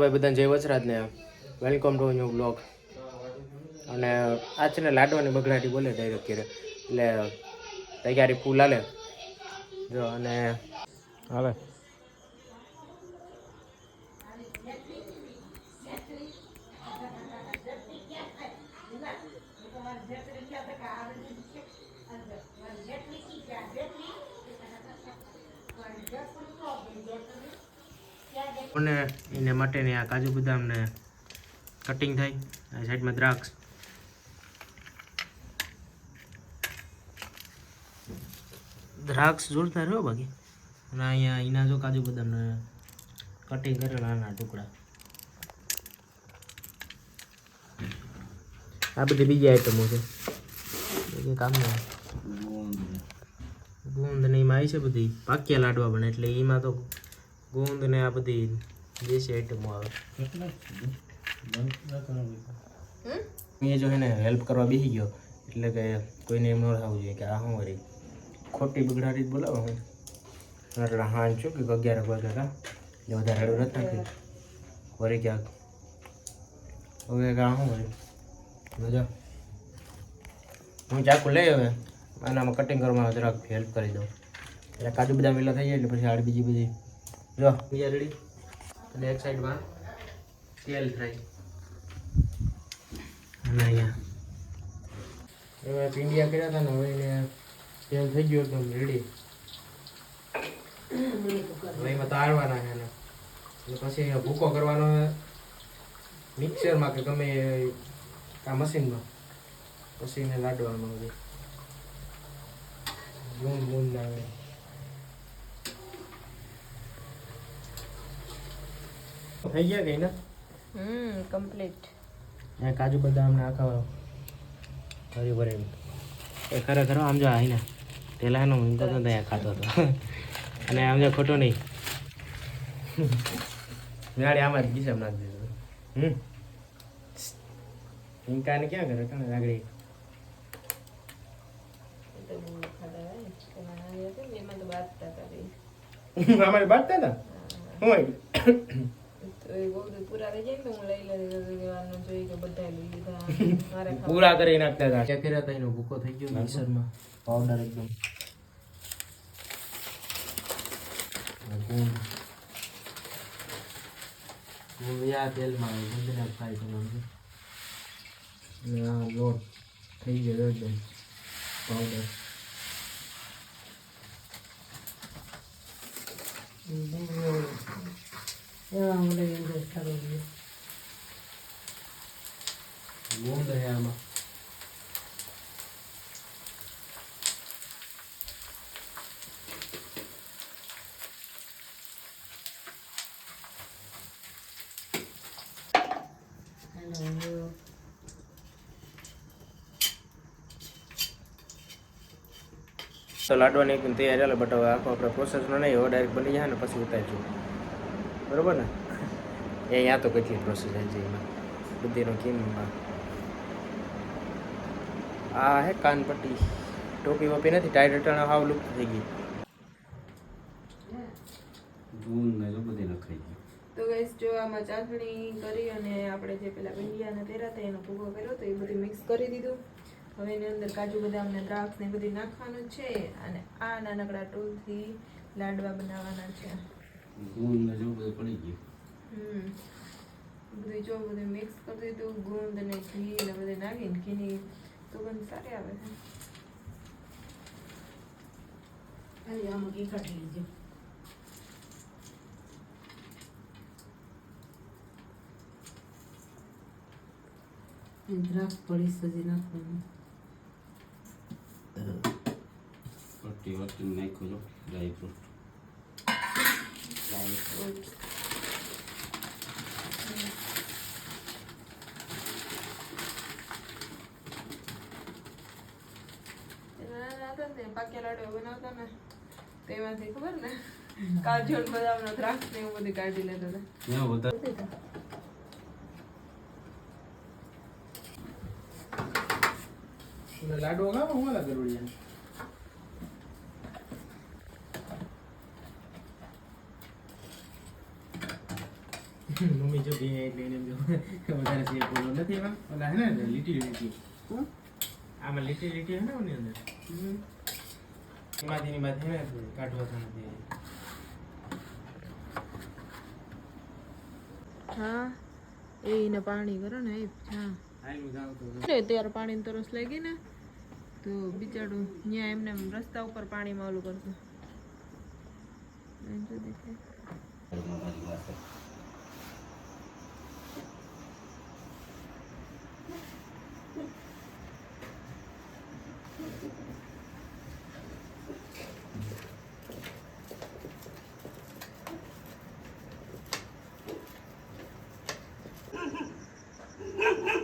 ભાઈ બધાને જય વચરાજને વેલકમ ટુ ન્યુ બ્લોગ. અને આ છે ને લાડવાની બગડાટી બોલે ડાયરેક્ટ કરે એટલે તૈયારી ફૂલ હાલે જો. અને હાલે અને એને માટેની આ કાજુ બદામ ને કટિંગ થાય. આ સાઈડમાં દ્રાક્ષ જોડતા રહ્યો બાકી. અને અહીંયા એના જો કાજુ બદામ ને કટિંગ કરેલા નાના ટુકડા. આ બધી બીજી આઈટમો છે બીજી કામની. ગુંદ ને એમાં આવી છે બધી પાક્યા લાડવા બને એટલે એમાં તો ગુંદ ને આ બધી દેશી આઈટમો આવે. એ જો એને હેલ્પ કરવા બેસી ગયો એટલે કે કોઈને એમ ન થવું જોઈએ કે આ શું વળી ખોટી બગડાટી જ બોલાવો. હું હા છું કે 11 વાગ્યા એટલે વધારે હેડું નથી નાખ્યું વળી ક્યાંક હવે કે આ શું વળી મજા. હું ચાકુ લઈ હવે આનામાં કટિંગ કરવામાં જરાક હેલ્પ કરી દઉં એટલે કાજુ બદામ વેલા થઈ જાય એટલે પછી આડ બીજી બધી જો બીજા રેડી. અને એક સાઈડમાં તેલ થાય અને અહીંયા હવે પીંડિયા કર્યા હતા ને હવે એને તેલ થઈ ગયું એકદમ રેડી. હવે એમાં તાળવાના છે એને એટલે પછી ભૂકો કરવાનો મિક્સરમાં કે ગમે આ મશીનમાં પછી એને લાડવામાં બધું ગુંદ આવે. થઈ ગયા કઈ ને કમ્પ્લીટ. કાજુ બદામ ને આખા ભરી ભરી એ ખરેખર આમ જો આવીને પેલાનો હું તો ત્યાં ખાતો હતો અને આમ જો ખોટો નહીં ગાડી આમાં જ ગીસમ નાખી દીધું. ઇન્કાને ક્યાં કરે તને લાગડી અમારી બાંધતા હતા હું પૂરા કરી નાખતા હતા. ચેક કર્યા હતા એનો ભૂકો થઈ ગયો મિક્સરમાં પાવડર એકદમ. તેલમાં ગુંદના ફ્રાય કરવાનું. લોટ થઈ ગયો એકદમ પાવડર. ગુંદ હે આમાં તો લાડવાની એકદમ તૈયાર ચાલે. બટ હવે આખો આપણે પ્રોસેસનો નહીં હવે ડાયરેક્ટ બની જાય ને પછી ઉતારીશું બરાબર ને. અહીંયા તો કેટલી પ્રોસેસ આવી છે એમાં બધીનો કિમમાં. આ હે કાનપટ્ટી ટોપી વોપી નથી ટાઈટ અટાણા હાવ લુક થઈ ગઈ. તો ગાઈસ જો આમાં ચાસણી કરી અને આપણે જે પેલા ભીંડિયાને તેરા હતા એનો ભૂકો કર્યો તો એ બધું મિક્સ કરી દીધું. હવે એની અંદર કાજુ બદામ ને દ્રાક્ષ ને બધું નાખવાનું છે અને આ નાનકડા ટૂલથી લાડવા બનાવવાના છે. બધું જો બધું મિક્સ કરી દીધું. ગુંદ ને ઘી ને બધું નાખીને ઘીની સુગંધ સારી આવે છે. આમાં ઘી કાઢી લીધું. દ્રાક્ષ પડી સજી નાખવાનું. પટ્ટી વટ્ટી નાખ્યું જો ડ્રાયફ્રૂટ. પાક્યા લાડવા બનાવતા ને તેમાંથી ખબર ને કાજુ બદામ નો દ્રાક્ષ ને એવું બધું કાઢી લેતા હતા. લાડવો ખાવા હું લાગે રોડિયા મમ્મી જો જે એટલે એને વધારે છે બોલો નથી એમાં ઓલા હે ને લીટી લીટી આમાં લીટી લીટી હે ને ઓની અંદર એમાંથી હે ને કાઢવા નથી હા એને પાણી કરો ને એ હા આનું જાવ તો ત્યારે પાણી તરસ લાગી ને તો બિચારું ત્યાં એમને એમ રસ્તા ઉપર પાણીમાં ઓલું કરતું જો દેખાય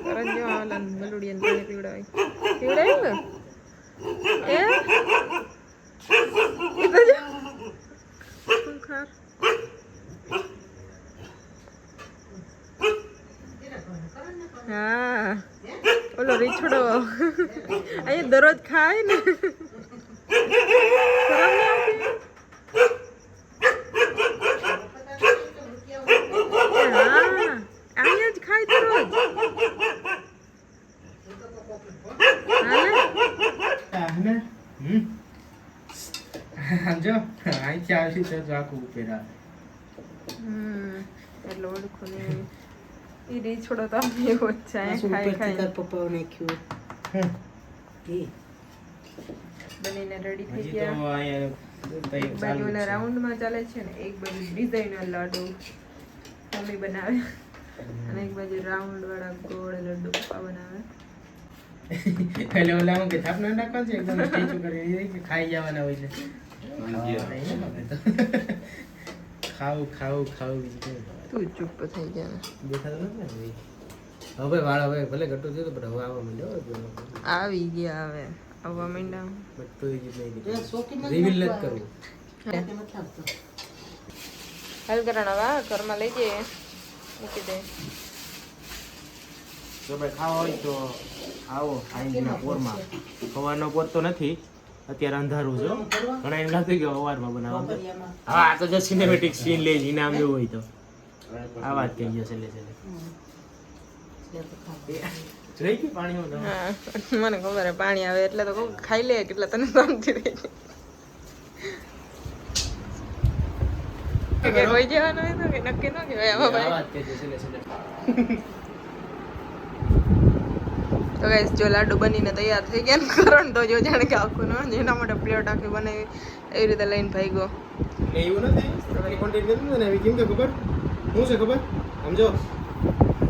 કરંજો આલન બલુડિયન પાણી પીવડાવી પીવડાવ્યું એ તો જો ખર હા ઓલો રીછડો અહીંયા દરરોજ ખાય ને શરમ નહીં આવતી હા અહીંયા જ ખાય દરરોજ જો અહીંથી આવશે તો આખું ઉપેરા એટલે ઓળખું ને એ રીછડો તો આમ એવો જ છે ખાઈ ખાઈ પપ્પા નાખ્યું બનીને રેડી થઈ હજી ગયા તો અહીંયા એક બાજુ ઓલા રાઉન્ડમાં ચાલે છે ને એક બાજુ ડિઝાઇનર લાડુ મમ્મી બનાવે અને એક બાજુ રાઉન્ડ વાળા ગોળ લડ્ડુ પપ્પા બનાવે એટલે ઓલા હું કે થાપ ના નાખવા છે એકદમ સ્ટેચુ કરી કે ખાઈ જવાના હોય છે ખાવું ખાવું ખાવું તું ચૂપ થઈ ગયા દેખાતો નથી ને હવે વાળ હવે ભલે ઘટું થયું પણ હવે આવવા માંડ્યો આવી ગયા હવે આવવા માંડ્યા બધું જ નહીં રિવીલ નથી કરવું હાલ કરણ હવે ઘરમાં લઈ જઈએ મૂકી દે જો ભાઈ ખાવા હોય તો આવો આઈના પોરમાં સવારનો પોર તો નથી અત્યારે અંધારું છે ઘણા એમ લાગતું કે સવારમાં બનાવવા હા આ તો જો સિનેમેટિક સીન લે છે ઇનામ એવું હોય તો આ વાત કહી જશે લે જોઈ કે પાણીમાં હા મને ખબર હે પાણી આવે એટલે તો કહું ખાઈ લે કેટલા તને શાંતિ રહી કે કોઈ જવાનું હોય તો કે નક્કી ન કહેવાય આમાં ભાઈ વાત કહી જશે લે તો ગાઈસ જો લાડુ બનીને તૈયાર થઈ ગયા ને કરણ તો જો જાણે કે આખું ન જેના માટે પ્લેટ આખી બનાવી એવી રીતે લઈને ભાગ્યો એટલે એવું નથી તમારી કોન્ટેક્ટ નથી ને કેમ કે ખબર શું છે ખબર સમજો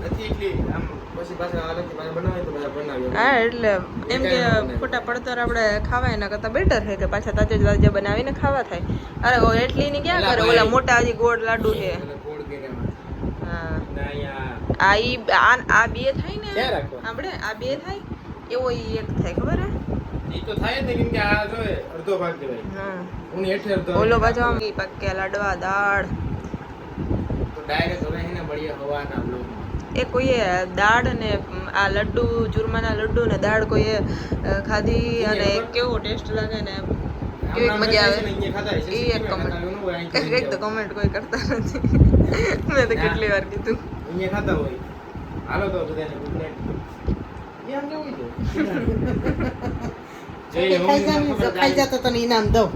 નથી એટલી આમ પછી પાછા અલગથી પાછા બનાવે તો બનાવ્યો હા એટલે એમ કે ખોટા પડતર આપણે ખાવાય એના કરતાં બેટર છે કે પાછા તાજે તાજે બનાવીને ખાવા થાય અરે ઓ એટલી ની ક્યાં કરે ઓલા મોટા હજી ગોળ લાડુ છે ગોળ કે હા ના અહીંયા આ બે થાય ને ક્યાં રાખો આપણે આ બે થાય એવો ઈ એક થાય ખબર હે ઈ તો થાય જ ને કેમ કે આ જો અડધો ભાગ દેવાય હા હું હેઠે અડધો ઓલો પાછો આમ ઈ પક્યા લાડવા દાળ તો ડાયરેક્ટ હવે એને મળીએ હવાના બ્લોગમાં એ કોઈએ દાળ અને આ લડ્ડુ ચૂરમાના લડ્ડુ ને દાળ કોઈએ ખાધી અને કેવો ટેસ્ટ લાગે ને કેવી મજા આવે એ એક કમેન્ટ એક તો કમેન્ટ કોઈ કરતા નથી મેં તો કેટલી વાર કીધું અહીંયા ખાતા હોય હાલો તો બધાને ગુડ નાઈટ એ આમ કેવું છે ખાઈ જા તો તને ઇનામ દઉં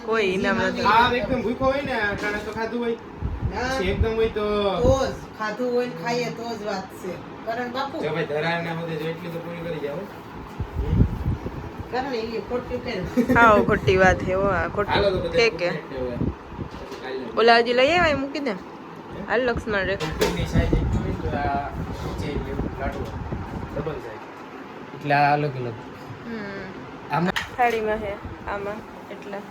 કોઈ ઇનામ નથી આ એકદમ ભૂખો હોય ને કાણે તો ખાધું હોય પછી એકદમ હોય તો તો જ ખાધું હોય ને ખાઈએ તો જ વાત છે કરણ બાપુ જો ભાઈ ધરાને બધે જો એટલી તો પૂરી કરી જાવ કરણ એ ખોટું કરે હા ખોટી વાત હે હો આ હાલો તો ખોટું બધા કે ઓલા હજી લઈ આવ્યા મૂકી દે હાલ લક્ષ્મણ રે કંપનીની સાઈઝ એટલી તો આ નીચે લાડુ ડબલ સાઈઝ એટલે આ અલગ અલગ આમાં થાળીમાં હે આમાં એટલા